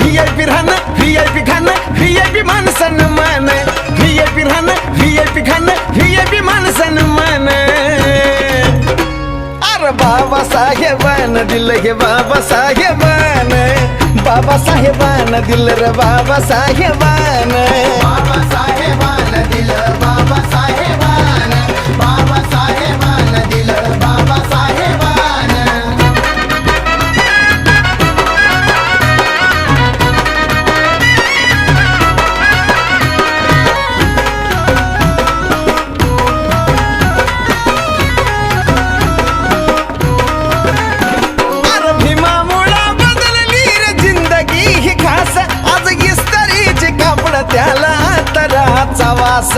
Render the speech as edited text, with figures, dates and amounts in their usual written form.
VIP राहणं VIP खाणं VIP मान सन्मान VIP राहणं VIP खाणं VIP मान सन्मान अरे बाबासाहेबानं दिलं हे बाबासाहेबानं बाबासाहेबानं दिलं रे बाबासाहेबानं बाबासाहेबानं दिलं बाबासाहेबानं बाबासाहेबानं दिलं बाबासाहेबानं अरे भीमामुळं बदलली रे जिंदगी ही खास आज इस्त्रीचे कापड त्याला तराचा वास